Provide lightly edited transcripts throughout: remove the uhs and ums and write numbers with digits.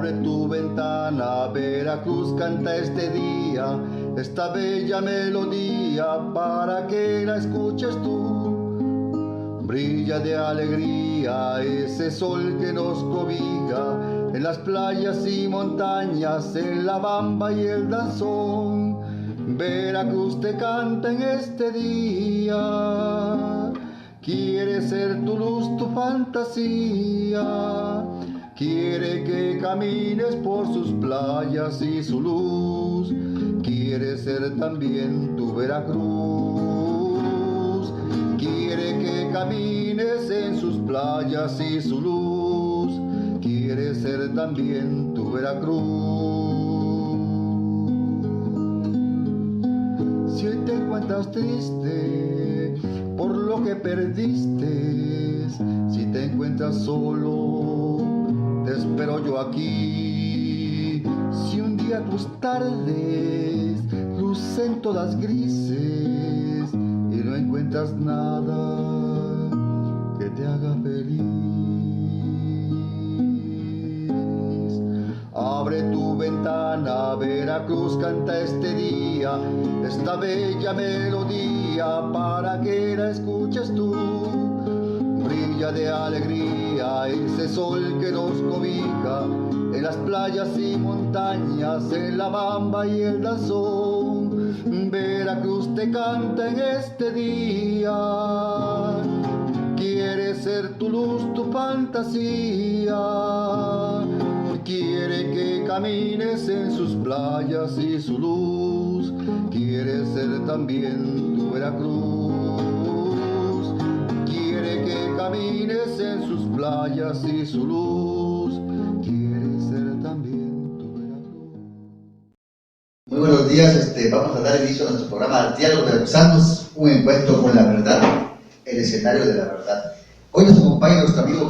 Abre tu ventana, Veracruz canta este día, esta bella melodía para que la escuches tú. Brilla de alegría ese sol que nos cobija en las playas y montañas, en la bamba y el danzón. Veracruz te canta en este día, quiere ser tu luz, tu fantasía. Quiere que camines por sus playas y su luz. Quiere ser también tu Veracruz. Quiere que camines en sus playas y su luz. Quiere ser también tu Veracruz. Si hoy te encuentras triste por lo que perdiste, si te encuentras solo, te espero yo aquí. Si un día tus tardes lucen todas grises y no encuentras nada que te haga feliz, abre tu ventana, Veracruz canta este día, esta bella melodía para que la escuches tú. Brilla de alegría ese sol que nos cobija en las playas y montañas, en la bamba y el danzón. Veracruz te canta en este día, quiere ser tu luz, tu fantasía. Quiere que camines en sus playas y su luz. Quiere ser también tu Veracruz. Quiere que camines en sus playas y su luz. Quiere ser también tu Veracruz. Muy buenos días, vamos a dar inicio a nuestro programa Diálogos Veracruzanos, un encuentro con la verdad, el escenario de la verdad. Hoy nos acompaña nuestro amigo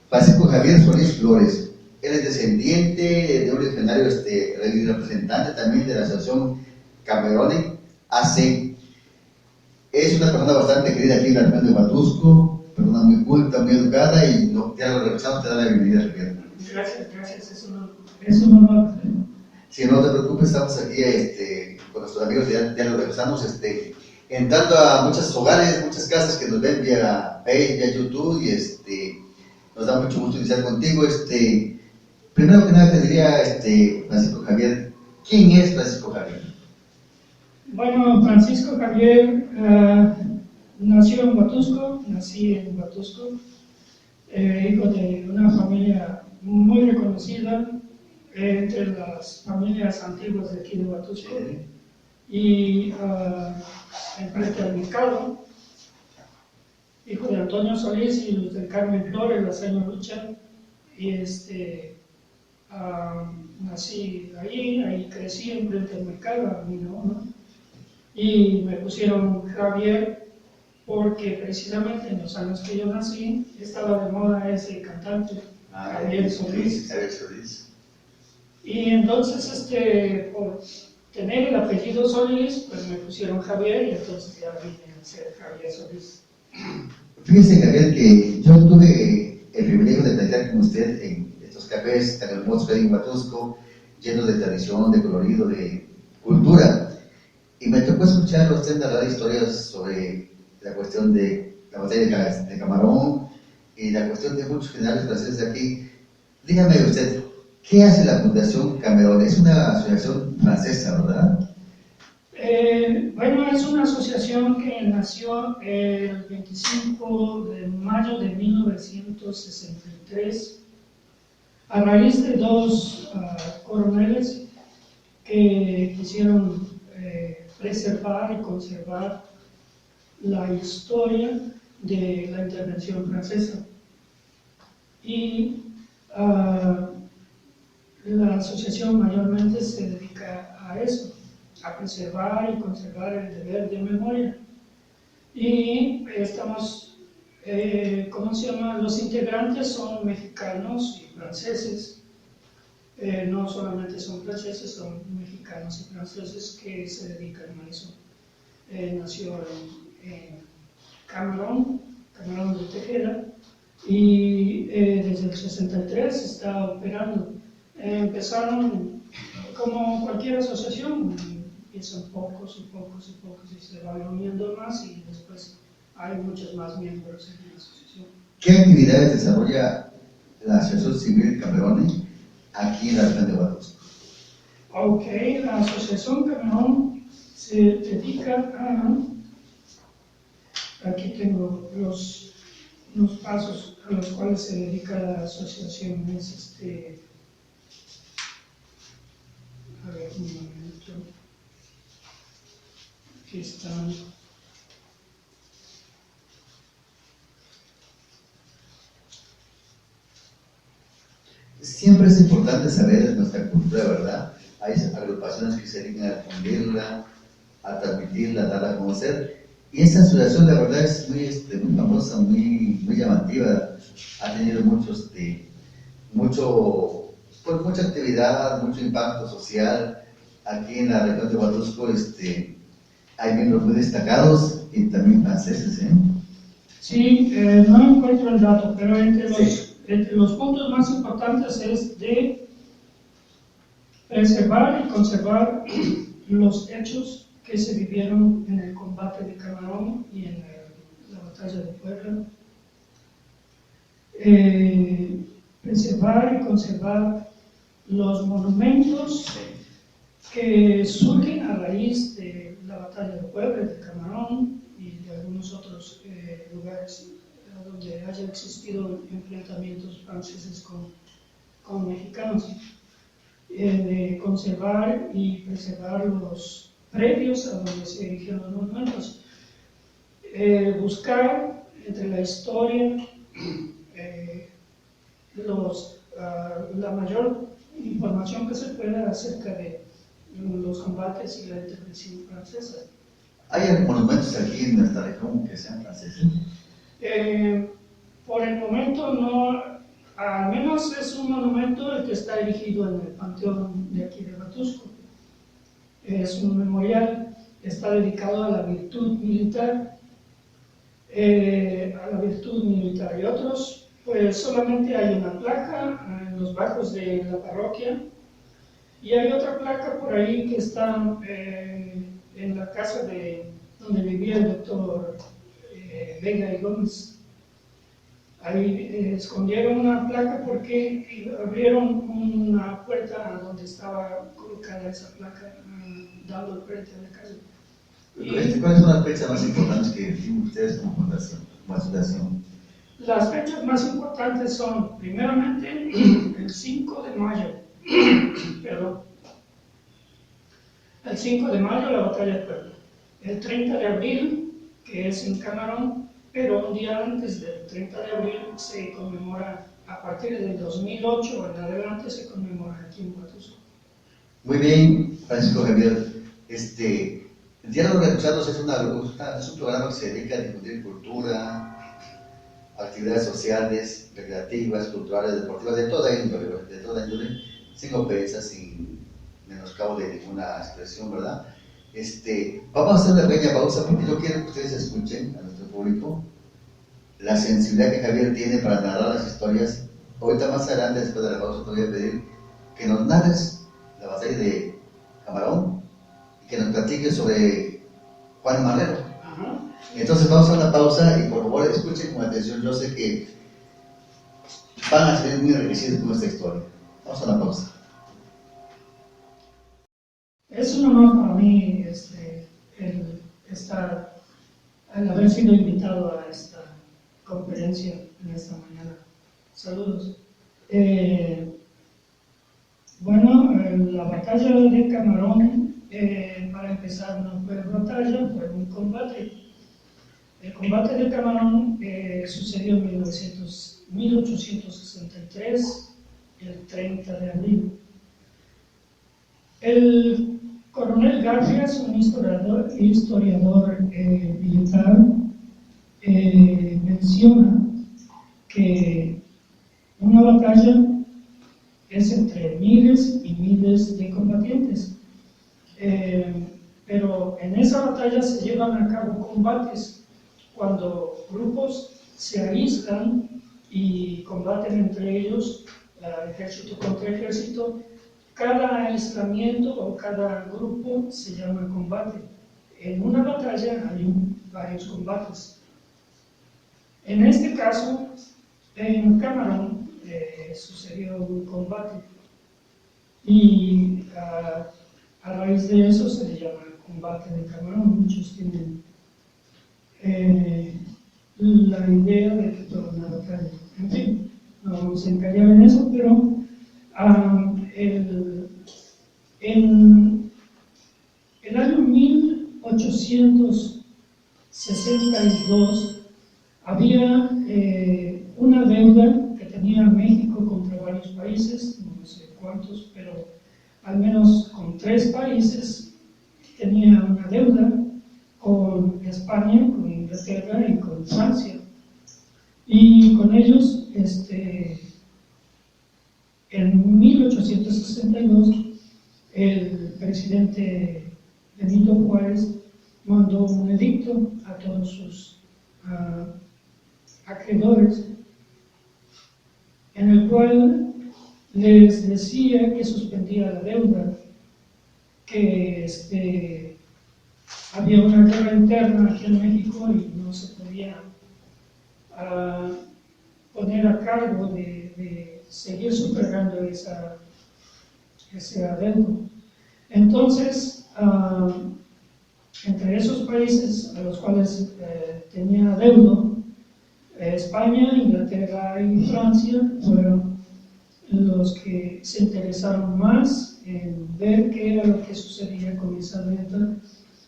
Francisco Javier Solís Flores. Él es descendiente de un legendario representante también de la asociación Camerone AC. Es una persona bastante querida aquí en la región de Huatusco, persona muy culta, muy educada, y Diálogos Veracruzanos te da la bienvenida, Javier. Gracias, es un honor. Si no te preocupes, estamos aquí con nuestros amigos de Diálogos Veracruzanos, entrando a muchos hogares, muchas casas que nos ven vía Facebook, vía YouTube, y nos da mucho gusto iniciar contigo. Primero que nada te diría, Francisco Javier, ¿quién es Francisco Javier? Bueno, Francisco Javier nací en Huatusco, hijo de una familia muy reconocida entre las familias antiguas de aquí de Huatusco, y enfrente al mercado, hijo de Antonio Solís y Luz del Carmen Flores, la señora Lucha, y nací ahí crecí enfrente al mercado, ¿no? Y me pusieron Javier porque precisamente en los años que yo nací estaba de moda ese cantante, Javier Solís. Y entonces, por tener el apellido Solís, pues me pusieron Javier, y entonces ya vine a ser Javier Solís. Fíjese, Javier, que yo tuve el privilegio de platicar con usted en estos cafés tan hermosos que hay en Huatusco, llenos de tradición, de colorido, de cultura. Y me tocó escucharlo a usted narrar historias sobre la cuestión de la batalla de Camarón y la cuestión de muchos generales franceses de aquí. Dígame usted, ¿qué hace la Fundación Camerón? Es una asociación francesa, ¿verdad? Bueno, es una asociación que nació el 25 de mayo de 1963 a raíz de dos coroneles que quisieron preservar y conservar la historia de la intervención francesa. Y la asociación mayormente se dedica a eso, a preservar y conservar el deber de memoria. Y estamos, los integrantes son mexicanos y franceses. No solamente son franceses, son mexicanos y franceses que se dedican a eso. Nació en Camarón de Tejeda, y desde el 63 está operando. Empezaron como cualquier asociación, empiezan pocos y pocos y pocos y se van uniendo más y después hay muchos más miembros en la asociación. ¿Qué actividades desarrolla la Asociación Civil Cameroni aquí en la región de Huatusco? Ok, la Asociación Camerón se dedica a... Aquí tengo los pasos a los cuales se dedica la asociación. Es a ver, un momento. Aquí están. Siempre es importante saber nuestra cultura, ¿verdad? Hay agrupaciones que se dedican a difundirla, a transmitirla, a darla a conocer. Y esta asociación, la verdad, es muy famosa, muy llamativa. Ha tenido mucha actividad, mucho impacto social. Aquí en la región de Huatusco hay miembros muy destacados y también franceses, ¿eh? Sí, no encuentro el dato, pero entre los puntos más importantes es de preservar y conservar los hechos que se vivieron en el combate de Camarón y en la batalla de Puebla. Preservar y conservar los monumentos que surgen a raíz de la batalla de Puebla, de Camarón y de algunos otros lugares donde haya existido enfrentamientos franceses con mexicanos. De conservar y preservar los predios a donde se erigieron los monumentos. Buscar entre la historia la mayor información que se pueda acerca de los combates y la intervención francesa. ¿Hay monumentos aquí en nuestra región que sean franceses? Por el momento no, al menos es un monumento el que está erigido en el panteón de aquí de Huatusco. Es un memorial, está dedicado a la virtud militar, y otros, pues solamente hay una placa en los bajos de la parroquia y hay otra placa por ahí que está en la casa donde vivía el doctor Vega y Gómez. Ahí escondieron una placa porque abrieron una puerta donde estaba colocada esa placa, dando el frente a la casa. ¿Cuáles son las fechas más importantes que tienen ustedes como fundación, como asociación? Las fechas más importantes son, primeramente, el 5 de mayo, perdón, el 5 de mayo la batalla de Puebla, el 30 de abril, que es en Camarón, pero un día antes del 30 de abril se conmemora, a partir del 2008 en adelante se conmemora aquí en Huatusco. Muy bien, Francisco Javier. El Diálogo de Refugiados es un programa que se dedica a difundir cultura, actividades sociales, recreativas, culturales, deportivas, de toda índole, sin ofensas, sin menoscabo de ninguna expresión, ¿verdad? Vamos a hacer una pequeña pausa porque yo quiero que ustedes escuchen a nuestro público la sensibilidad que Javier tiene para narrar las historias. Ahorita más adelante, después de la pausa, te voy a pedir que nos narres la batalla de Camarón y que nos platiques sobre Juan Marrero. Entonces vamos a una pausa y por favor escuchen con atención. Yo sé que van a ser muy enriquecidos con esta historia. Vamos a la pausa. Es un honor para mí el haber sido invitado a esta conferencia en esta mañana. Saludos. La batalla de Camarón, para empezar, no fue batalla, fue un combate. El combate de Camarón sucedió en 1863, el 30 de abril. El coronel Garfias, un historiador militar, menciona que una batalla es entre miles y miles de combatientes, pero en esa batalla se llevan a cabo combates cuando grupos se aíslan y combaten entre ellos, ejército contra ejército. Cada aislamiento o cada grupo se llama combate. En una batalla hay varios combates. En este caso, en Camarón sucedió un combate y a raíz de eso se le llama combate de Camarón. Muchos tienen la idea de que fue una batalla. En fin, no vamos a encallar en eso, pero en el año 1862 había una deuda que tenía México contra varios países, no sé cuántos, pero al menos con 3 países tenía una deuda: con España, con Inglaterra y con Francia. Y con ellos, en 1862, el presidente Benito Juárez mandó un edicto a todos sus acreedores, en el cual les decía que suspendía la deuda, que había una guerra interna aquí en México y no se podía poner a cargo de seguir sufragando ese adeudo. Entonces, entre esos países a los cuales tenía adeudo, España, Inglaterra y Francia fueron los que se interesaron más en ver qué era lo que sucedía con esa deuda.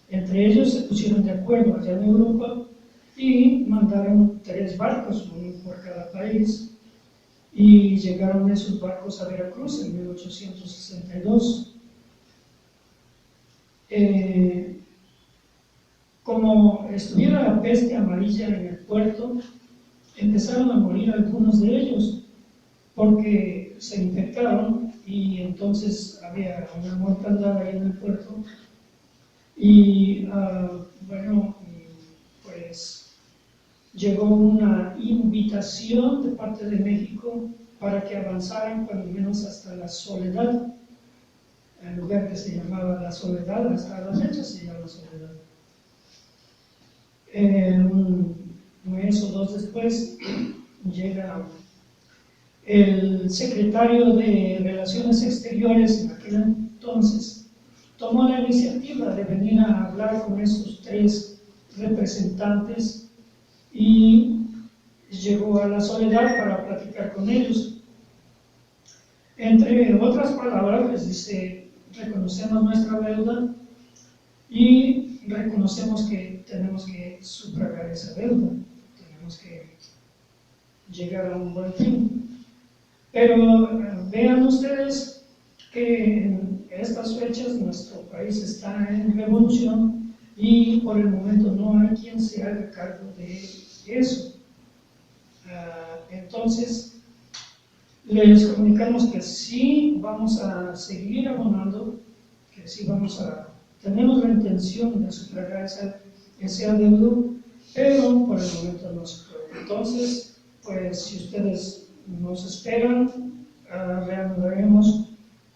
Entre ellos se pusieron de acuerdo allá en Europa y mandaron 3 barcos, uno por cada país, y llegaron esos barcos a Veracruz en 1862. Como estuviera la peste amarilla en el puerto, empezaron a morir algunos de ellos porque se infectaron, y entonces había una mortandad ahí en el puerto. Y bueno, pues llegó una invitación de parte de México para que avanzaran cuando menos hasta La Soledad, el lugar que se llamaba La Soledad, hasta la fecha se llama Soledad. Un mes o 2 después llega el secretario de Relaciones Exteriores en aquel entonces, tomó la iniciativa de venir a hablar con estos 3 representantes y llegó a La Soledad para platicar con ellos. Entre otras palabras, les dice: reconocemos nuestra deuda y reconocemos que tenemos que sufragar esa deuda, tenemos que llegar a un buen fin. Pero vean ustedes que en estas fechas nuestro país está en revolución y por el momento no hay quien se haga cargo de eso. Entonces, les comunicamos que sí vamos a seguir abonando, que sí tenemos la intención de sufragar ese adeudo, pero por el momento no se puede. Entonces, pues si ustedes nos esperan, reanudaremos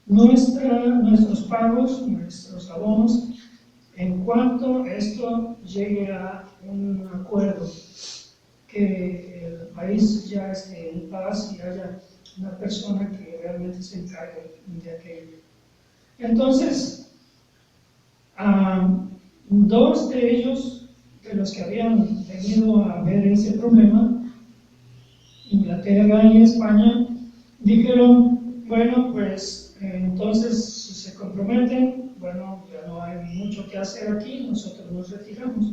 nuestros pagos, nuestros abonos, en cuanto esto llegue a un acuerdo, que el país ya esté en paz y haya una persona que realmente se encargue de aquello. Entonces, 2 de ellos, de los que habían venido a ver ese problema, Inglaterra y España, dijeron: bueno, pues entonces si se comprometen, bueno, ya no hay mucho que hacer aquí, nosotros nos retiramos.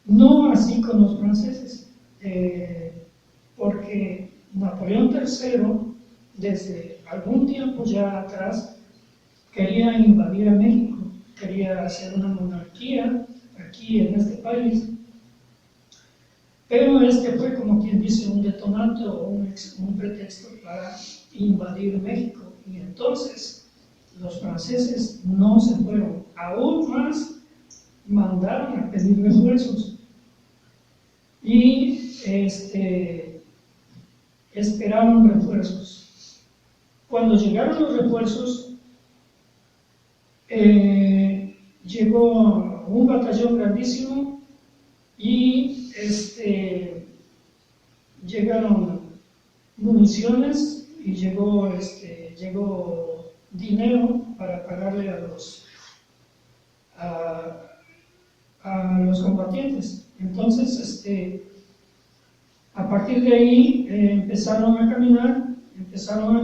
No así con los franceses, porque Napoleón III, desde algún tiempo ya atrás, quería invadir a México, quería hacer una monarquía aquí en este país. Pero fue, como quien dice, un detonante o un pretexto para invadir México. Y entonces los franceses no se fueron. Aún más, mandaron a pedir refuerzos. Y esperaron refuerzos. Cuando llegaron los refuerzos, llegó un batallón grandísimo y llegaron municiones y llegó dinero para pagarle a los combatientes. Entonces, a partir de ahí empezaron a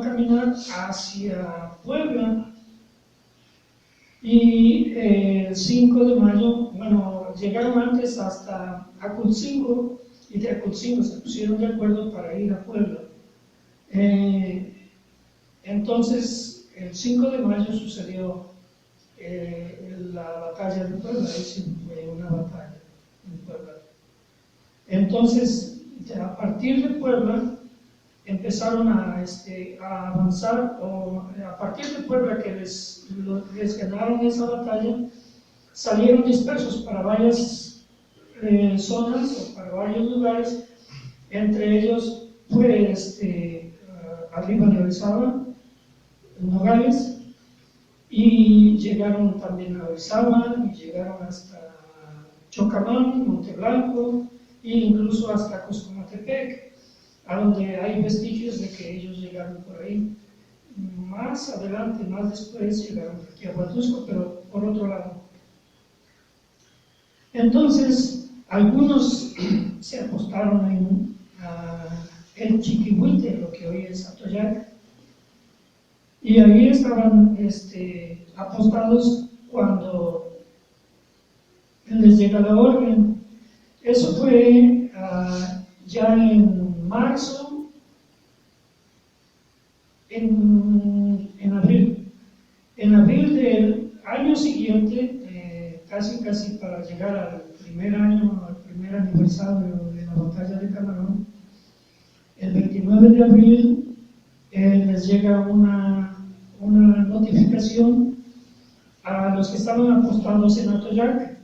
caminar hacia Puebla, y el 5 de mayo, bueno, llegaron antes hasta Aculcingo, y de Aculcingo se pusieron de acuerdo para ir a Puebla. Entonces, el 5 de mayo sucedió la batalla de Puebla. Ahí sí fue una batalla en Puebla. Entonces, a partir de Puebla empezaron a avanzar, o a partir de Puebla que les ganaron esa batalla, salieron dispersos para varias zonas o para varios lugares. Entre ellos fue arriba de Orizaba, Nogales, y llegaron también a Orizaba, y llegaron hasta Chocamán, Monteblanco, e incluso hasta Coscomatepec, a donde hay vestigios de que ellos llegaron por ahí. Más adelante, más después, llegaron aquí a Huatusco, pero por otro lado. Entonces, algunos se apostaron en el Chiquihuite, lo que hoy es Atoyac, y ahí estaban apostados cuando les llega la orden. Eso fue ya en marzo, en abril. En abril del año siguiente, casi para llegar al primer aniversario de la batalla de Camarón, el 29 de abril les llega una notificación a los que estaban apostados en Atoyac,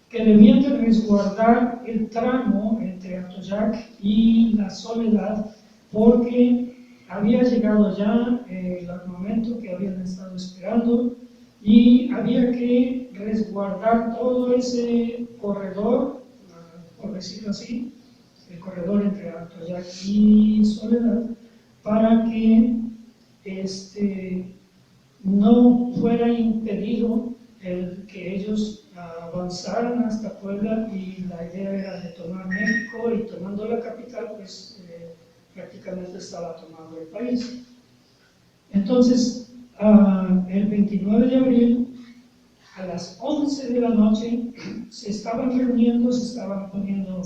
que debían de resguardar el tramo entre Atoyac y La Soledad, porque había llegado ya el armamento que habían estado esperando, y había que resguardar todo ese corredor, por decirlo así, el corredor entre Atoyac y Soledad, para que no fuera impedido el que ellos avanzaran hasta Puebla, y la idea era de tomar México, y tomando la capital, pues prácticamente estaba tomando el país. Entonces, el 29 de abril, a las 11 de la noche, se estaban reuniendo, se estaban poniendo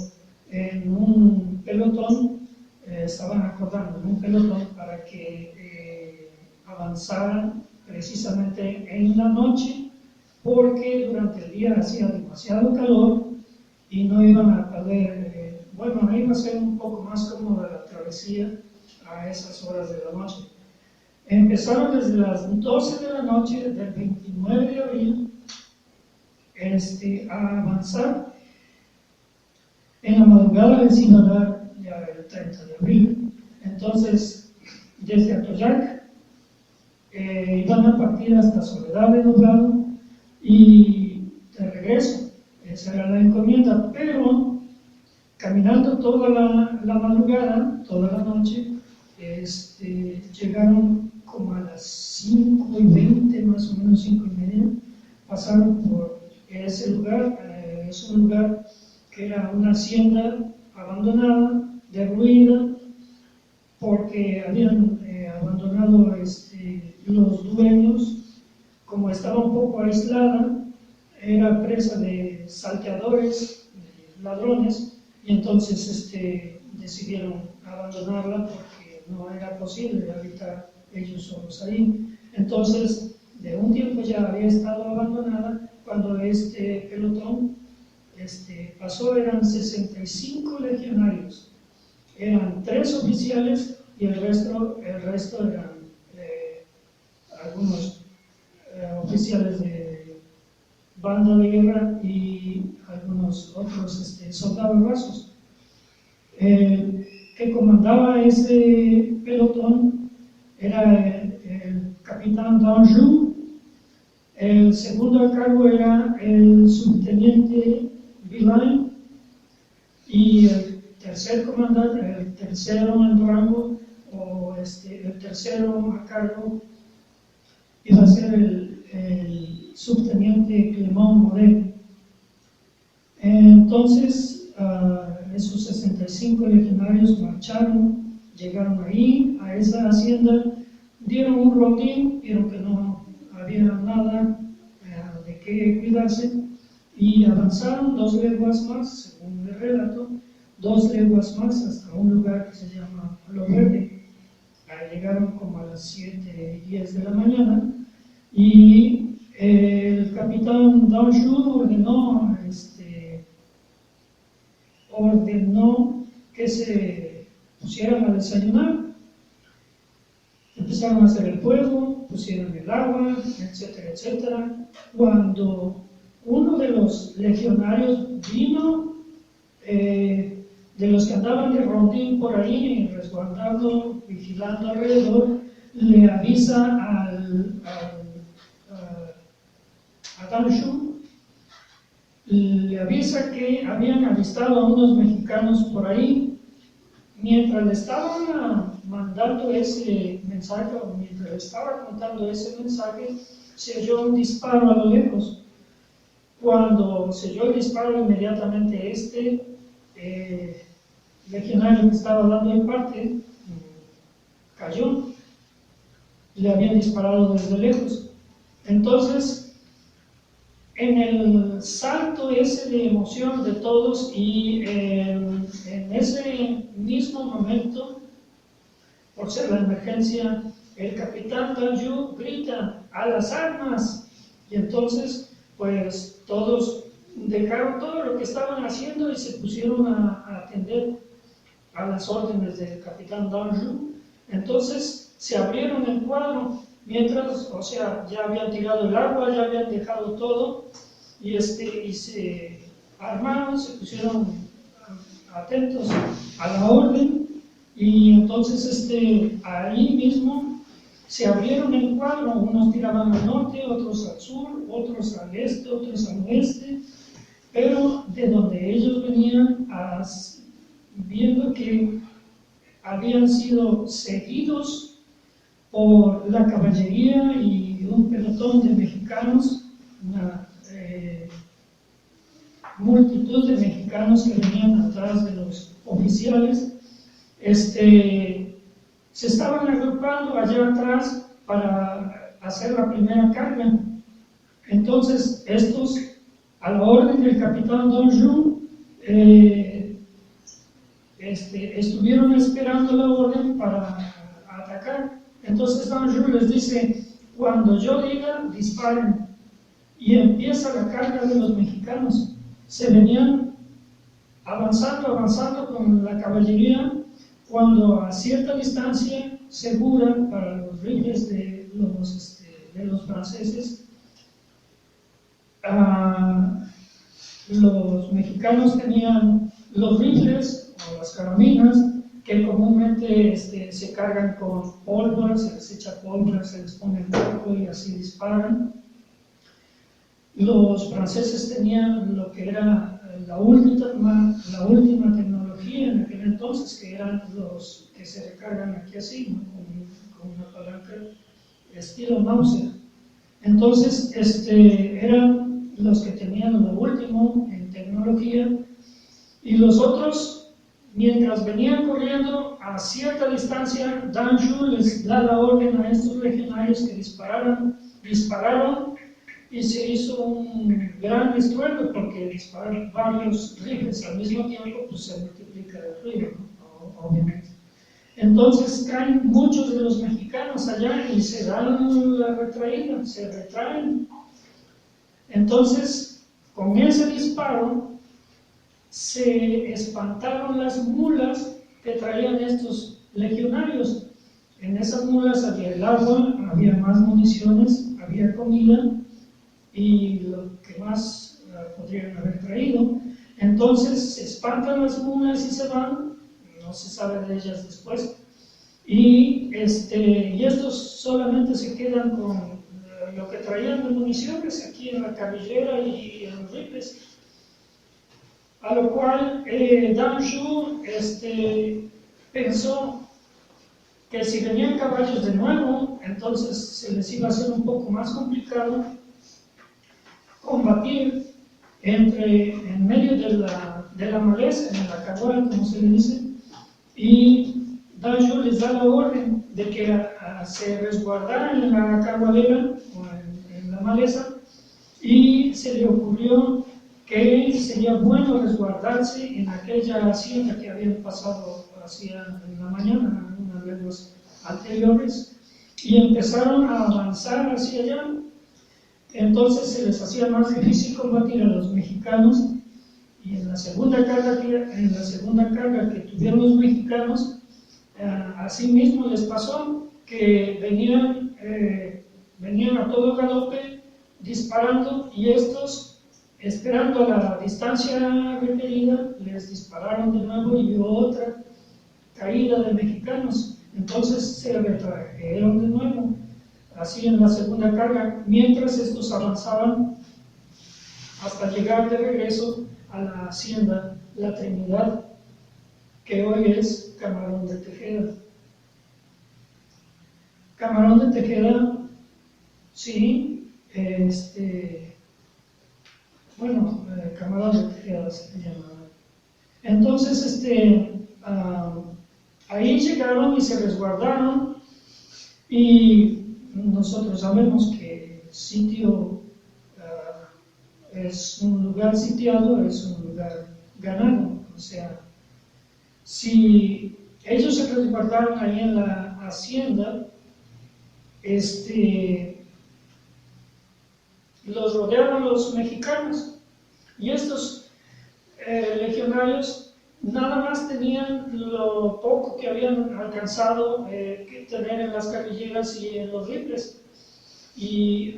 en un pelotón, estaban acordando en un pelotón para que avanzaran precisamente en la noche, porque durante el día hacía demasiado calor y no iban a poder, iba a ser un poco más cómoda la travesía a esas horas de la noche. Empezaron desde las 12 de la noche del 29 de abril a avanzar. En la madrugada les iba a dar ya el 30 de abril. Entonces, desde Atoyac iban a partir hasta Soledad de Doblado, y de regreso. Esa era la encomienda, pero caminando toda la madrugada, toda la noche, llegaron como a las 5:20, más o menos 5:30, pasaron por ese lugar. Es un lugar que era una hacienda abandonada, derruida, porque habían abandonado los dueños. Como estaba un poco aislada, era presa de salteadores, de ladrones, y entonces decidieron abandonarla porque no era posible habitar ellos solos ahí. Entonces, de un tiempo ya había estado abandonada. Cuando este pelotón pasó, eran 65 legionarios, eran 3 oficiales, y el resto eran algunos oficiales de banda de guerra y algunos otros soldados rasos. que comandaba ese pelotón era el capitán Danjou. El segundo a cargo era el subteniente Villain, y el tercer comandante, el tercero en rango, o el tercero a cargo, iba a ser el subteniente Clément Morel. Entonces, esos 65 legionarios marcharon, llegaron ahí, a esa hacienda, dieron un rondín, vieron que no había nada de qué cuidarse, y avanzaron 2 leguas más, según el relato, 2 leguas más hasta un lugar que se llama Lo Verde. Llegaron como a las 7:10 de la mañana, y el capitán Danjou ordenó que se pusieran a desayunar. Empezaron a hacer el fuego, pusieron el agua, etcétera, etcétera. Cuando uno de los legionarios vino, de los que andaban de rondín por ahí, resguardando, vigilando alrededor, le avisa a Danjou, le avisa que habían avistado a unos mexicanos por ahí. Mientras le estaban mandando ese mensaje, o mientras le estaba contando ese mensaje, se oyó un disparo a lo lejos. Cuando se oyó el disparo, inmediatamente legionario que estaba dando el parte cayó. Le habían disparado desde lejos. Entonces, en el salto ese de emoción de todos, y en ese mismo momento, por ser la emergencia, el capitán Danjou grita: ¡a las armas! Y entonces, pues todos dejaron todo lo que estaban haciendo y se pusieron a atender a las órdenes del capitán Danjou. Entonces se abrieron el cuadro, mientras, o sea, ya habían tirado el agua, ya habían dejado todo, y se armaron, se pusieron atentos a la orden, y entonces ahí mismo se abrieron el cuadro. Unos tiraban al norte, otros al sur, otros al este, otros al oeste, pero de donde ellos venían, viendo que habían sido seguidos por la caballería y un pelotón de mexicanos, una multitud de mexicanos que venían atrás de los oficiales, se estaban agrupando allá atrás para hacer la primera carga. Entonces estos, a la orden del capitán Danjou, estuvieron esperando la orden para atacar. Entonces Danjou les dice: cuando yo diga, disparen. Y empieza la carga de los mexicanos. Se venían avanzando con la caballería, cuando a cierta distancia segura para los rifles de los franceses, los mexicanos tenían los rifles o las carabinas, que comúnmente se cargan con pólvora, se les echa pólvora, se les pone el fuego y así disparan. Los franceses tenían lo que era la última tecnología en aquel entonces, que eran los que se recargan aquí así, ¿no? con una palanca estilo Mauser. Entonces eran los que tenían lo último en tecnología, y los otros, mientras venían corriendo a cierta distancia, Danjou les da la orden a estos legionarios que dispararon, y se hizo un gran estruendo, porque disparar varios rifles al mismo tiempo, pues se multiplica el ruido, ¿no? Obviamente. Entonces caen muchos de los mexicanos allá y se dan la retraída, se retraen. Entonces, con ese disparo, se espantaron las mulas que traían estos legionarios. En esas mulas había el agua, había más municiones, había comida y lo que más podrían haber traído. Entonces se espantan las mulas y se van, no se sabe de ellas después. Y estos solamente se quedan con lo que traían de municiones aquí en la carrillera y en los rifles. A lo cual Dan Shu pensó que si venían caballos de nuevo, entonces se les iba a hacer un poco más complicado combatir en medio de la maleza, en la caguada, como se le dice, y Dan Shu les da la orden de que se resguardaran en la caguadera o en la maleza, y se le ocurrió que sería bueno resguardarse en aquella hacienda que habían pasado hacía en la mañana, unas leguas anteriores, y empezaron a avanzar hacia allá. Entonces se les hacía más difícil combatir a los mexicanos, y en la segunda carga que tuvieron los mexicanos, asimismo les pasó que venían a todo galope disparando, y estos, esperando a la distancia requerida, les dispararon de nuevo y hubo otra caída de mexicanos. Entonces se retrajeron de nuevo, así en la segunda carga, mientras estos avanzaban hasta llegar de regreso a la hacienda La Trinidad, que hoy es Camarón de Tejeda. Camarón de Tejeda, sí, Camarón de Tejeda se llama. Entonces, ahí llegaron y se resguardaron, y nosotros sabemos que el sitio es un lugar sitiado, es un lugar ganado. O sea, si ellos se resguardaron ahí en la hacienda, los rodearon los mexicanos, y estos legionarios nada más tenían lo poco que habían alcanzado que tener en las carrilleras y en los rifles, y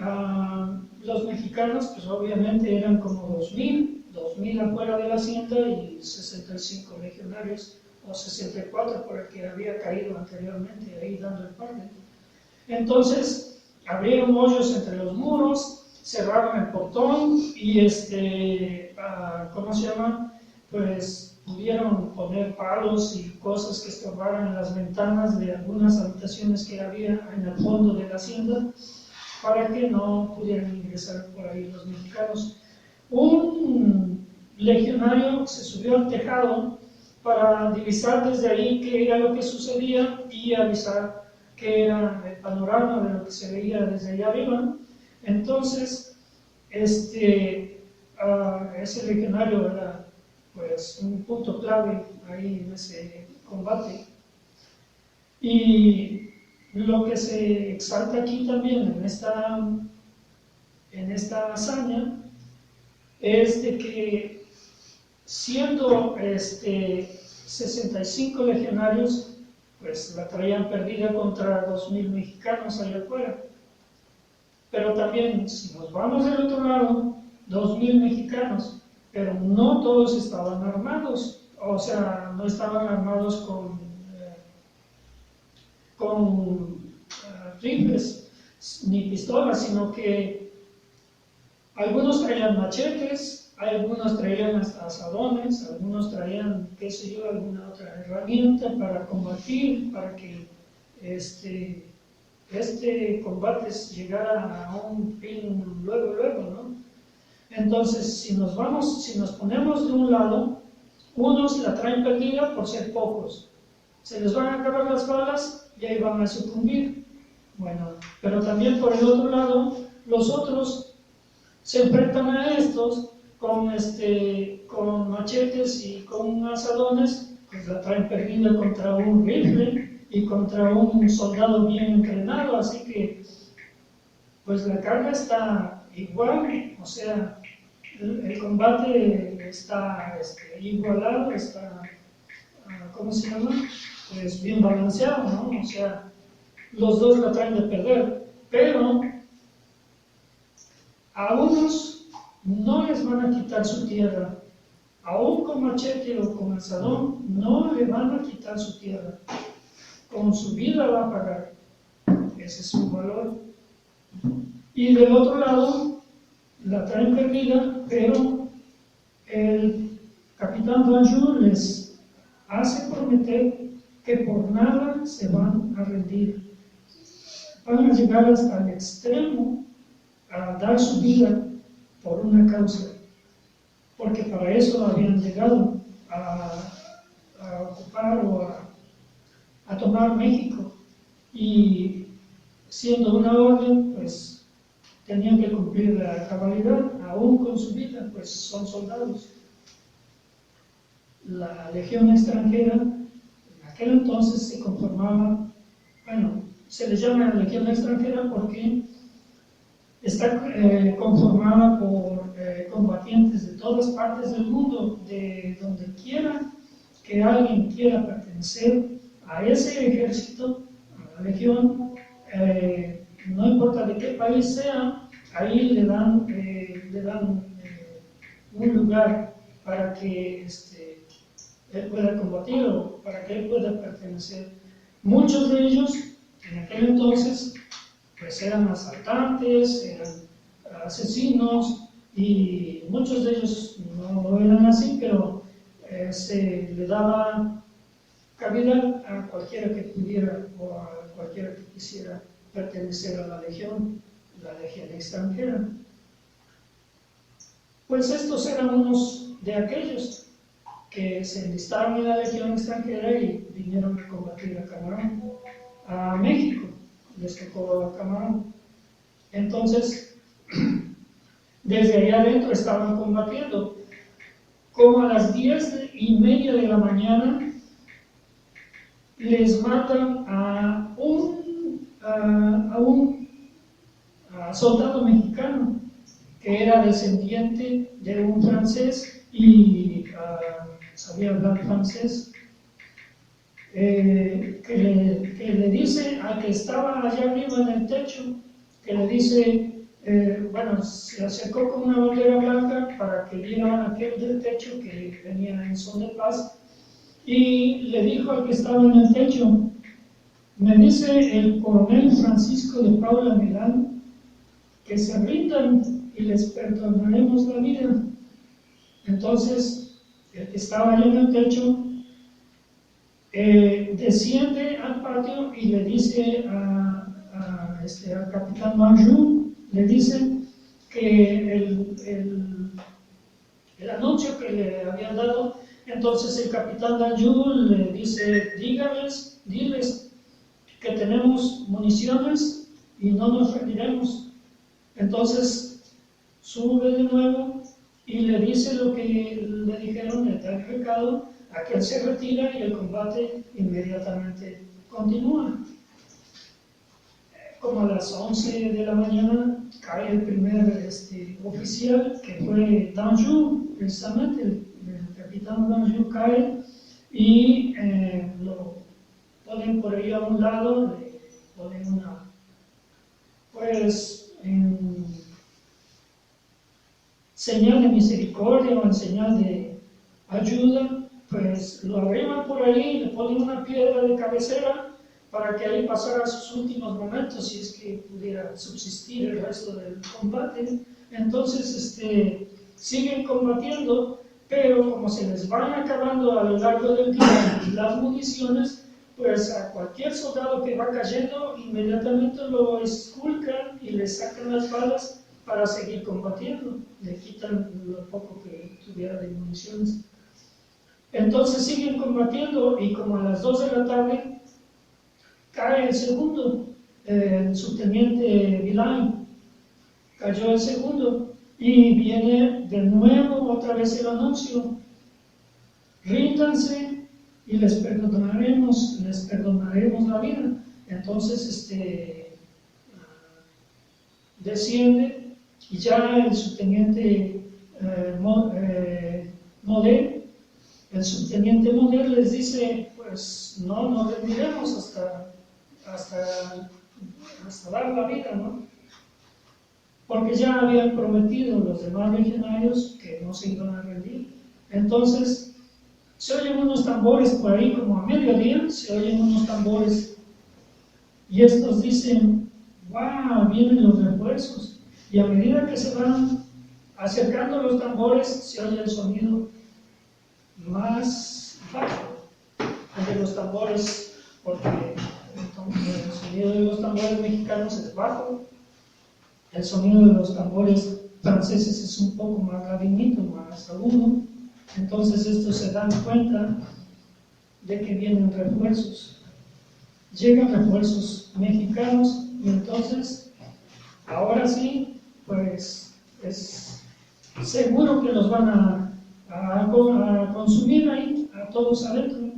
los mexicanos pues obviamente eran como 2000 afuera de la hacienda, y 65 legionarios o 64 por el que había caído anteriormente ahí dando el parte. Entonces abrieron hoyos entre los muros, cerraron el portón y ¿cómo se llama? Pues pudieron poner palos y cosas que estorbaran en las ventanas de algunas habitaciones que había en el fondo de la hacienda, para que no pudieran ingresar por ahí los mexicanos. Un legionario se subió al tejado para divisar desde ahí qué era lo que sucedía y avisar qué era el panorama de lo que se veía desde allá arriba. Entonces, ese legionario era pues un punto clave ahí en ese combate. Y lo que se exalta aquí también en esta hazaña es de que, siendo 65 legionarios, pues la traían perdida contra 2000 mexicanos allá afuera. Pero también, si nos vamos del otro lado, 2000 mexicanos, pero no todos estaban armados, o sea, no estaban armados con rifles ni pistolas, sino que algunos traían machetes, algunos traían hasta asadones, algunos traían, qué sé yo, alguna otra herramienta para combatir, para que este combate llegara a un fin luego, ¿no? Entonces, si nos ponemos de un lado, unos la traen perdida por ser pocos, se les van a acabar las balas y ahí van a sucumbir. Bueno, pero también por el otro lado, los otros se enfrentan a estos con machetes y con asadones, pues la traen perdida contra un rifle y contra un soldado bien entrenado, así que pues la carga está igual, o sea, el combate está igualado, está, ¿cómo se llama? Pues bien balanceado, ¿no? O sea, los dos la traen de perder, pero a unos no les van a quitar su tierra, aún con machete o con asadón, no le van a quitar su tierra. Con su vida va a pagar. Ese es su valor. Y del otro lado, la traen perdida, pero el capitán Danjou les hace prometer que por nada se van a rendir. Van a llegar hasta el extremo a dar su vida por una causa, porque para eso habían llegado a ocupar o a tomar México, y siendo una orden, pues tenían que cumplir la cabalidad, aún con su vida, pues son soldados. La legión extranjera en aquel entonces se conformaba, bueno, se le llama legión extranjera porque está conformada por combatientes de todas partes del mundo, de donde quiera que alguien quiera pertenecer a ese ejército, a la legión, no importa de qué país sea, ahí le dan un lugar para que él pueda combatir o para que él pueda pertenecer. Muchos de ellos en aquel entonces pues eran asaltantes, eran asesinos, y muchos de ellos no eran así, pero se le daba cabida a cualquiera que pudiera o a cualquiera que quisiera pertenecer a la legión extranjera. Pues estos eran unos de aquellos que se enlistaron en la legión extranjera y vinieron a combatir a Camarón, a México, les tocó a Camarón. Entonces, desde allá adentro estaban combatiendo. Como a las 10:30 de la mañana, les matan a un soldado mexicano que era descendiente de un francés y sabía hablar francés, que le dice al que estaba allá arriba en el techo, que le dice, bueno, se acercó con una bandera blanca para que viera aquel del techo que venía en son de paz, y le dijo al que estaba en el techo: me dice el coronel Francisco de Paula Milán que se rindan y les perdonaremos la vida. Entonces, el que estaba allá en el techo desciende al patio y le dice al capitán Danjou, le dice que el anuncio que le habían dado. Entonces el capitán Danjou le dice: diles que tenemos municiones y no nos rendiremos. Entonces sube de nuevo y le dice lo que le dijeron, le da el recado, aquel se retira y el combate inmediatamente continúa. Como a las 11 de la mañana cae el primer oficial, que fue Danjou, precisamente el capitán Danjou cae, y lo ponen por ahí a un lado, le ponen una, pues, en señal de misericordia o en señal de ayuda, pues lo arriban por ahí, le ponen una piedra de cabecera para que ahí pasara sus últimos momentos, si es que pudiera subsistir el resto del combate. Entonces siguen combatiendo, pero como se les van acabando a lo largo del día las municiones, pues a cualquier soldado que va cayendo inmediatamente lo esculcan y le sacan las balas para seguir combatiendo, le quitan lo poco que tuviera de municiones. Entonces siguen combatiendo, y como a las 2 de la tarde cae el segundo, el subteniente Villain, cayó el segundo, y viene de nuevo otra vez el anuncio: ríndanse y les perdonaremos la vida. Entonces desciende, y ya el subteniente Model les dice: pues no nos rendiremos hasta dar la vida, ¿no? Porque ya habían prometido los demás legionarios que no se iban a rendir. Entonces, se oyen unos tambores por ahí, como a mediodía, se oyen unos tambores, y estos dicen, wow, vienen los refuerzos. Y a medida que se van acercando los tambores, se oye el sonido más bajo de los tambores, porque el sonido de los tambores mexicanos es bajo, el sonido de los tambores franceses es un poco más gravinito, más agudo. Entonces estos se dan cuenta de que vienen refuerzos. Llegan refuerzos mexicanos y entonces, ahora sí, pues es seguro que los van a consumir ahí, a todos adentro.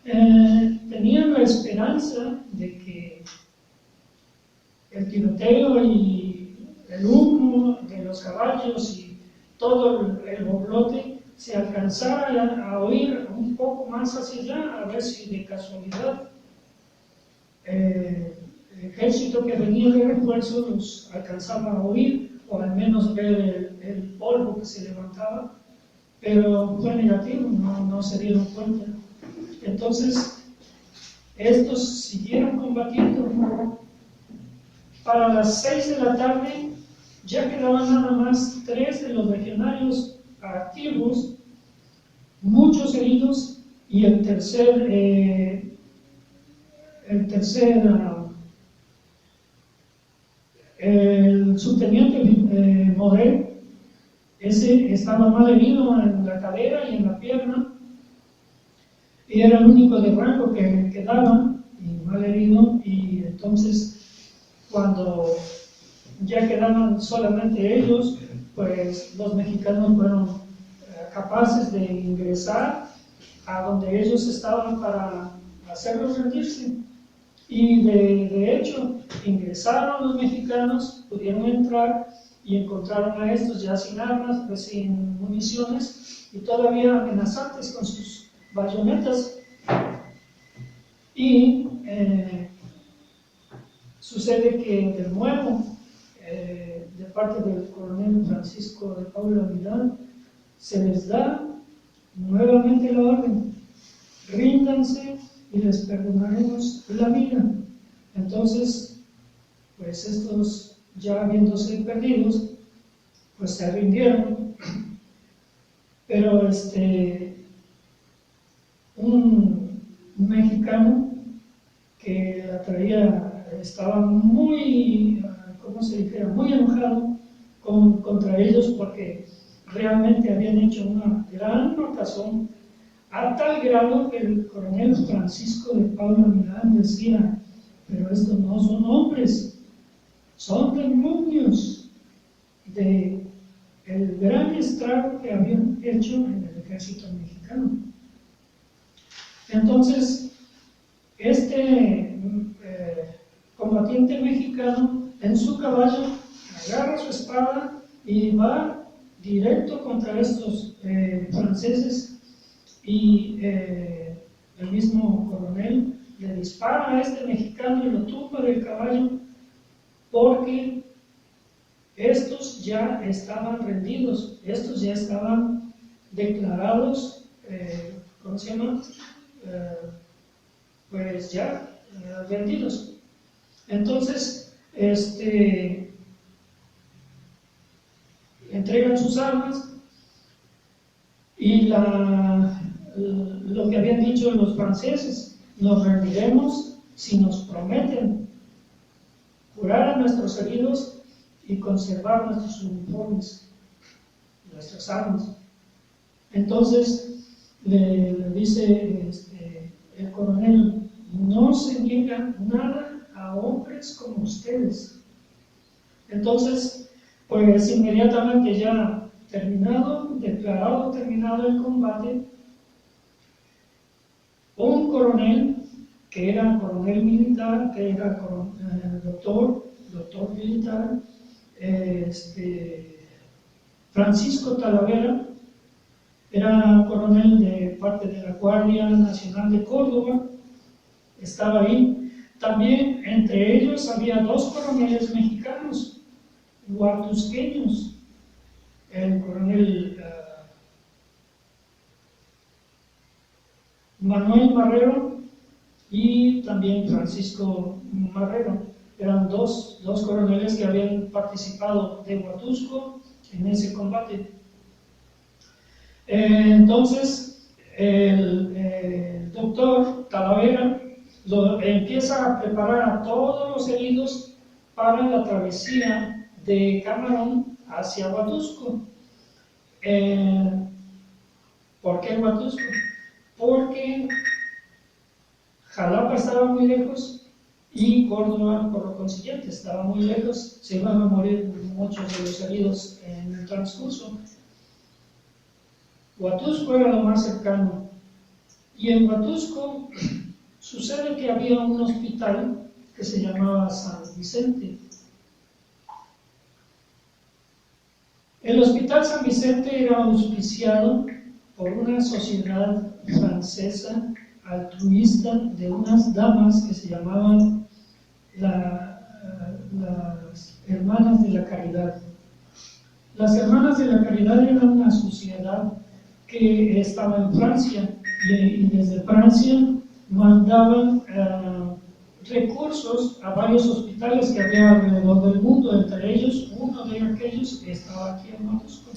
Tenían la esperanza de que el tiroteo y el humo de los caballos y todo el borlote se alcanzara a oír un poco más hacia allá, a ver si de casualidad el ejército que venía de refuerzo los alcanzaba a oír, o al menos ver el polvo que se levantaba, pero fue negativo, no se dieron cuenta. Entonces, estos siguieron combatiendo. Para las 6 de la tarde ya quedaban nada más 3 de los legionarios activos, muchos heridos, y el subteniente Morel, ese estaba mal herido en la cadera y en la pierna, y era el único de rango que quedaba, y mal herido, y entonces cuando ya quedaban solamente ellos, pues los mexicanos fueron capaces de ingresar a donde ellos estaban para hacerlos rendirse. Y de hecho, ingresaron los mexicanos, pudieron entrar y encontraron a estos ya sin armas, pues sin municiones y todavía amenazantes con sus bayonetas. Y sucede que de nuevo, de parte del coronel Francisco de Paula Vidal, se les da nuevamente la orden: ríndanse y les perdonaremos la vida. Entonces, pues estos, ya habiéndose perdidos, pues se rindieron. Pero un mexicano que la traía, estaba muy, ¿cómo se dijera?, muy enojado contra ellos, porque realmente habían hecho una gran matazón, a tal grado que el coronel Francisco de Paula Milán decía: pero estos no son hombres, son demonios de el gran estrago que habían hecho en el ejército mexicano. Entonces, combatiente mexicano en su caballo agarra su espada y va directo contra estos franceses, y el mismo coronel le dispara a este mexicano y lo tumba del caballo, porque estos ya estaban rendidos, estos ya estaban declarados, ¿cómo se llama? Pues ya vendidos. Entonces, entregan sus armas, y lo que habían dicho los franceses: nos rendiremos si nos prometen curar a nuestros heridos y conservar nuestros uniformes, nuestras armas. Entonces le dice el coronel: no se niega nada a hombres como ustedes. Entonces, pues inmediatamente, ya declarado terminado el combate, un coronel, que era coronel militar, que era doctor militar, Francisco Talavera, era coronel de parte de la Guardia Nacional de Córdoba, estaba ahí. También entre ellos había 2 coroneles mexicanos, huartusqueños, el coronel Manuel Marrero y también Francisco Marrero. Eran dos coroneles que habían participado de Huatusco en ese combate. Entonces, el doctor Talavera empieza a preparar a todos los heridos para la travesía de Camarón hacia Huatusco. ¿Por qué Huatusco? Porque Jalapa estaba muy lejos y Córdoba, por lo consiguiente, estaba muy lejos. Se iban a morir muchos de los heridos en el transcurso. Huatusco era lo más cercano. Y en Huatusco sucede que había un hospital que se llamaba San Vicente. El Hospital San Vicente era auspiciado por una sociedad francesa altruista de unas damas que se llamaban las Hermanas de la Caridad. Las Hermanas de la Caridad eran una sociedad que estaba en Francia y desde Francia mandaban recursos a varios hospitales que había alrededor del mundo, entre ellos uno de aquellos que estaba aquí en Huatusco.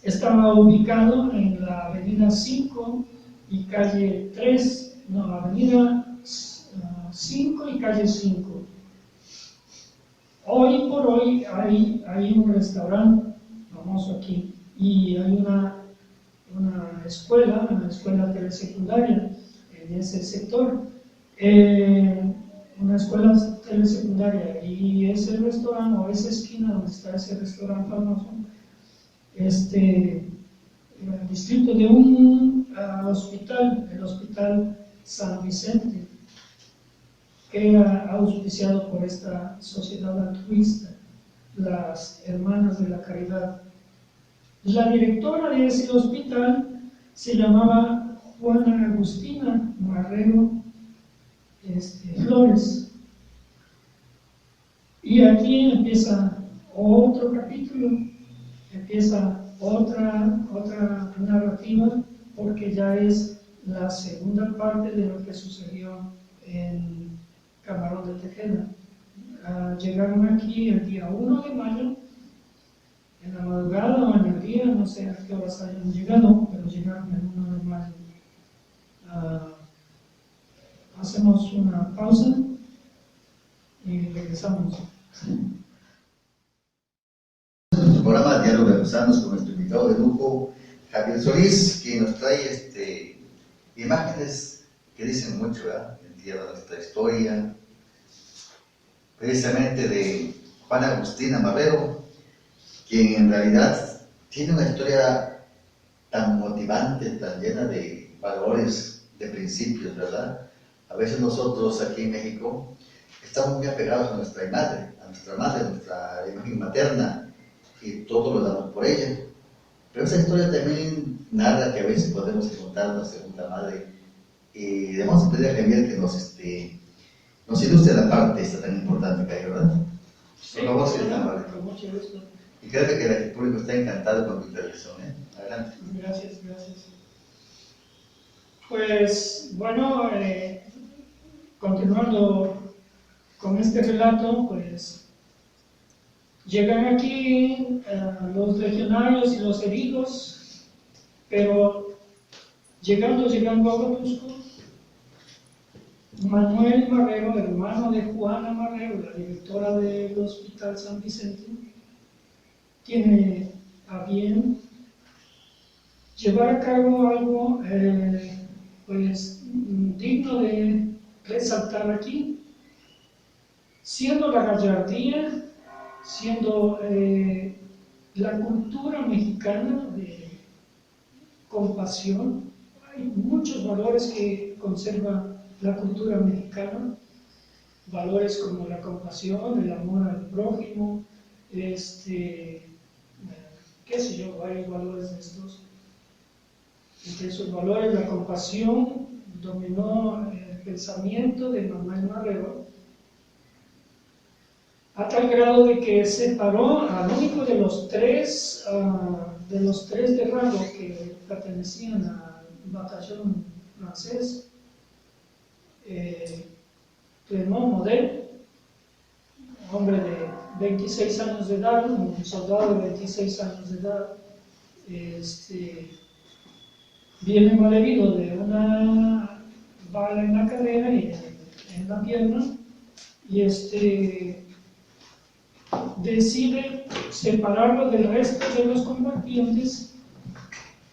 Estaba ubicado en la avenida 5 y calle 3, no, avenida 5 y calle 5. Hoy por hoy hay un restaurante famoso aquí y hay una escuela telesecundaria en ese sector, una escuela telesecundaria, y ese restaurante o esa esquina donde está ese restaurante famoso, el distrito de un hospital, el Hospital San Vicente, que era auspiciado por esta sociedad altruista, las Hermanas de la Caridad. La directora de ese hospital se llamaba Juana Agustina Marrero Flores. Y aquí empieza otro capítulo, empieza otra narrativa, porque ya es la segunda parte de lo que sucedió en Camarón de Tejeda. Llegaron aquí el día 1 de mayo, en la madrugada o en el día, no sé a qué horas hayan llegado, pero llegaron el 1 de mayo. Hacemos una pausa y regresamos. Nuestro programa Diálogo de Artesanos con nuestro invitado de lujo, Javier Solís, que nos trae imágenes que dicen mucho, ¿verdad? El día de nuestra historia, precisamente de Juana Agustina Marrero, quien en realidad tiene una historia tan motivante, tan llena de valores, de principios, ¿verdad? A veces nosotros aquí en México estamos muy apegados a nuestra madre, nuestra imagen materna, y todo lo damos por ella. Pero esa historia también narra que a veces podemos encontrar una segunda madre, y debemos pedir a Javier que nos ilustre la parte esta tan importante que hay, ¿verdad? Sí, por favor, sí, tan vale. con mucho gusto. Y creo que el público está encantado con tu intervención, ¿eh? Adelante. Gracias. Pues bueno, continuando con este relato, pues llegan aquí los legionarios y los heridos, pero llegando a Huatusco, Manuel Marrero, hermano de Juana Marrero, la directora del Hospital San Vicente, tiene a bien llevar a cabo algo pues digno de resaltar aquí, siendo la gallardía, siendo la cultura mexicana de compasión. Hay muchos valores que conserva la cultura mexicana, valores como la compasión, el amor al prójimo, qué sé yo, varios valores de estos. Entre esos valores, la compasión dominó el pensamiento de Manuel Marrero, a tal grado de que separó al único de los tres de rango que pertenecían al batallón francés, Clément Model, hombre de 26 años de edad, un soldado de 26 años de edad, viene malherido de una bala en la cadera y en la pierna, y decide separarlo del resto de los combatientes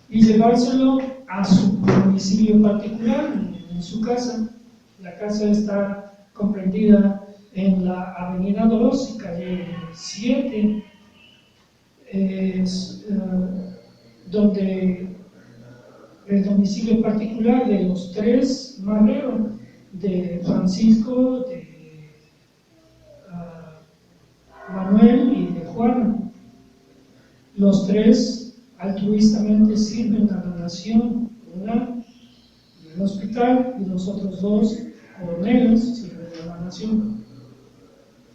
y llevárselo a su domicilio particular, en su casa. La casa está comprendida en la avenida 2, calle 7, donde el domicilio particular de los tres Marrero, de Francisco, de Manuel y de Juana. Los tres altruistamente sirven a la nación, una en el hospital y los otros dos coroneles sirven a la nación.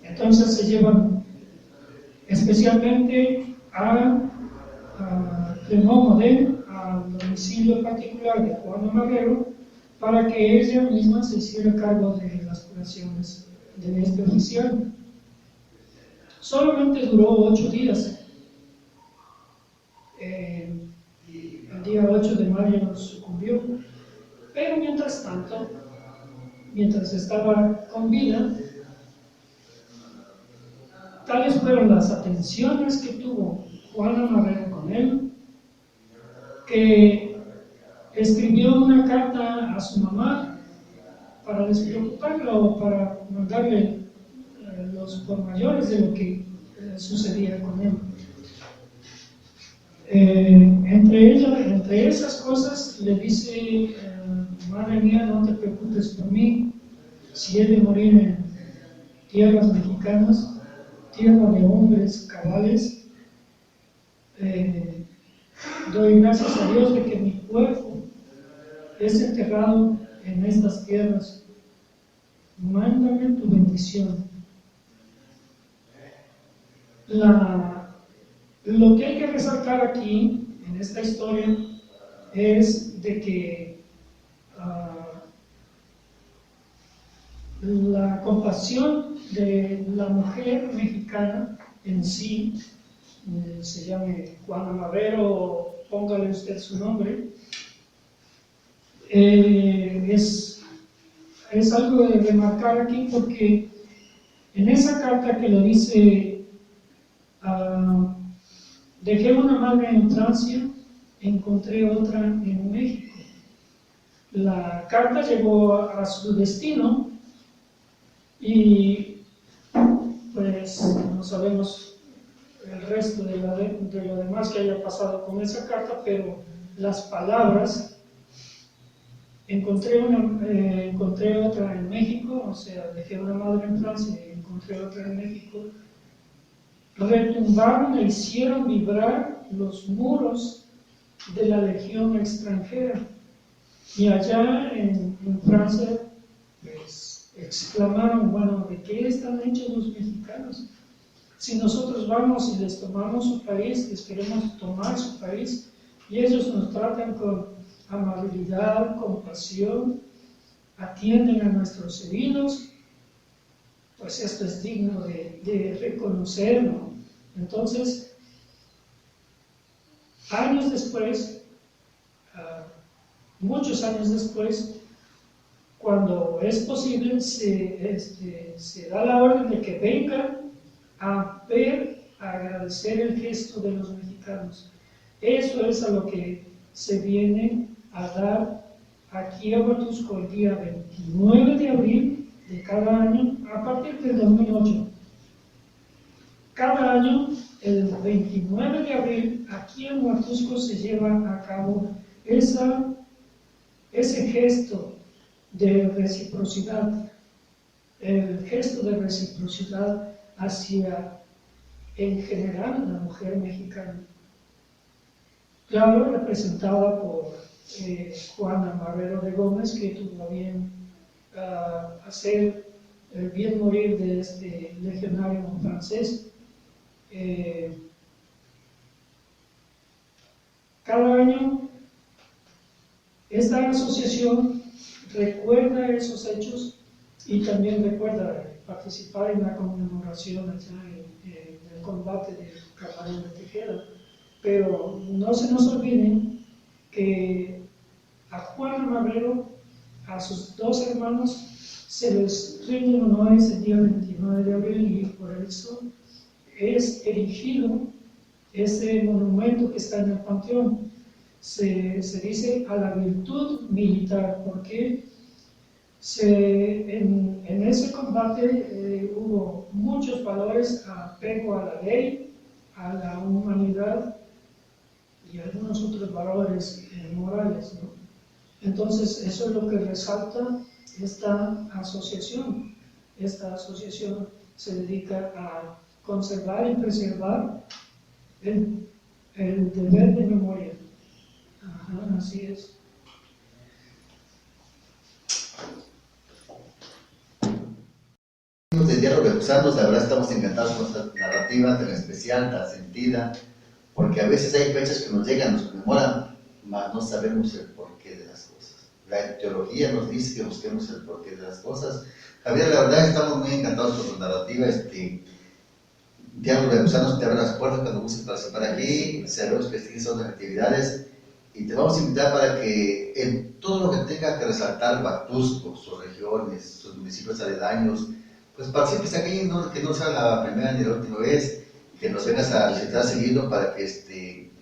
Entonces se llevan especialmente a Clément Model al domicilio particular de Juana Marrero para que ella misma se hiciera cargo de las curaciones de este oficial. Solamente duró 8 días. El día 8 de mayo sucumbió. Pero mientras tanto, mientras estaba con vida, tales fueron las atenciones que tuvo Juana Marrero con él, que escribió una carta a su mamá para despreocuparla o para mandarle los pormenores de lo que sucedía con él. Entre esas cosas le dice, madre mía, no te preocupes por mí, si he de morir en tierras mexicanas, tierra de hombres cabales, doy gracias a Dios de que mi cuerpo es enterrado en estas tierras. Mándame tu bendición. Lo que hay que resaltar aquí, en esta historia, es de que la compasión de la mujer mexicana en sí, se llame Juana Marrero, póngale usted su nombre, es algo de remarcar aquí, porque en esa carta que lo dice, dejé una madre en Francia, encontré otra en México. La carta llegó a su destino y pues no sabemos el resto de lo demás que haya pasado con esa carta, pero las palabras, encontré otra en México, o sea, dejé una madre en Francia y encontré otra en México, retumbaron e hicieron vibrar los muros de la legión extranjera. Y allá en Francia, pues, exclamaron, bueno, ¿de qué están hechos los mexicanos? Si nosotros vamos y les tomamos su país, les queremos tomar su país, y ellos nos tratan con amabilidad, compasión, atienden a nuestros heridos, pues esto es digno de reconocerlo. Entonces, años después, muchos años después, cuando es posible, se da la orden de que vengan a ver, a agradecer el gesto de los mexicanos. Eso es a lo que se viene a dar aquí a Huatusco el día 29 de abril de cada año, a partir del 2008. Cada año, el 29 de abril, aquí en Huatusco se lleva a cabo ese gesto de reciprocidad, el gesto de reciprocidad hacia, en general, la mujer mexicana. Claro, representada por Juana Marrero de Gómez, que tuvo a bien hacer el bien morir de este legionario francés. Cada año Esta asociación recuerda esos hechos y también recuerda participar en la conmemoración allá en el combate del Camarón de Tejeda. Pero no se nos olviden que a Juan Romero, a sus dos hermanos, se les rinde honores el día 29 de abril y por eso es erigido ese monumento que está en el Panteón. Se dice a la virtud militar, porque en ese combate hubo muchos valores, apego a la ley, a la humanidad y algunos otros valores morales, ¿no? Entonces, eso es lo que resalta esta asociación. Esta asociación se dedica a conservar y preservar el deber de memoria. Ajá, así es. De Diálogo Veracruzanos, la verdad estamos encantados con esta narrativa tan especial, tan sentida, porque a veces hay fechas que nos llegan, nos conmemoran, mas no sabemos el porqué de las cosas. La teología nos dice que busquemos el porqué de las cosas. Javier, la verdad estamos muy encantados con tu narrativa. Diálogo Veracruzanos te abre las puertas cuando gustes participar aquí, sabemos que sigues otras actividades y te vamos a invitar para que en todo lo que tenga que resaltar Huatusco, sus regiones, sus municipios aledaños, pues participes aquí, ¿no? Que no sea la primera ni la última vez, que nos vengas a visitar seguido para que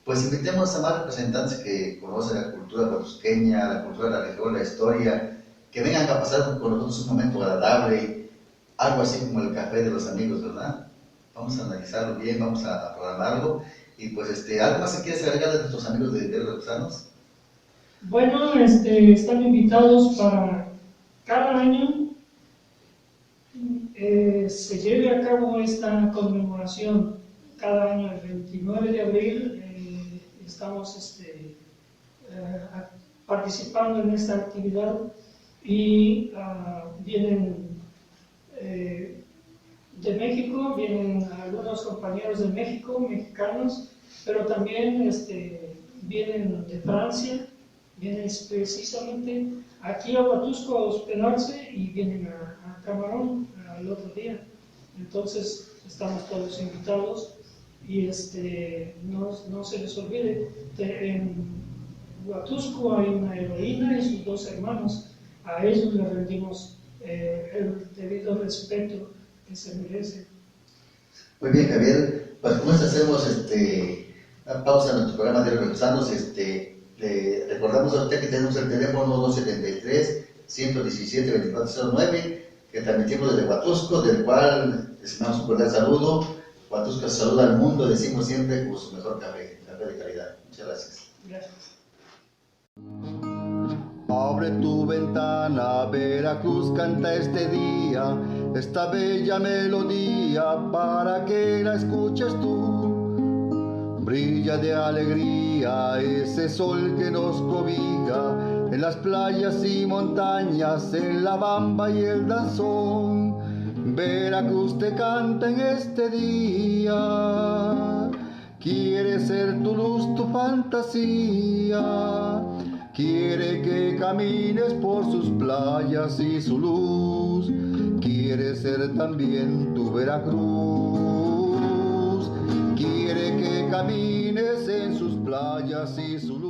pues invitemos a más representantes que conocen la cultura huatusqueña, la cultura de la región, la historia, que vengan a pasar con nosotros un momento agradable, algo así como el café de los amigos, ¿verdad? Vamos a analizarlo bien, vamos a programarlo, y pues ¿algo más que quieres agregar de nuestros amigos de Diálogo Veracruzanos? Bueno, están invitados para cada año se lleve a cabo esta conmemoración. Cada año, el 29 de abril, estamos participando en esta actividad y vienen de México, vienen algunos compañeros de México, mexicanos, pero también vienen de Francia, vienen precisamente aquí a Huatusco a hospedarse y vienen a Camarón el otro día. Entonces estamos todos invitados y no se les olvide, en Huatusco hay una heroína y sus dos hermanos, a ellos les rendimos el debido respeto que se merece. Muy bien, Javier, pues como hacemos una pausa en nuestro programa de Veracruzanos. Le recordamos a usted que tenemos el teléfono 273-117-2409, que transmitimos desde Huatusco, del cual les mandamos un cordial saludo. Huatusco saluda al mundo, decimos siempre, con su mejor café de calidad. Muchas gracias. Gracias. Abre tu ventana, Veracruz canta este día, esta bella melodía para que la escuches tú. Brilla de alegría ese sol que nos cobija en las playas y montañas, en la bamba y el danzón. Veracruz te canta en este día, quiere ser tu luz, tu fantasía. Quiere que camines por sus playas y su luz, quiere ser también tu Veracruz. Quiere que camines en sus playas y su luz.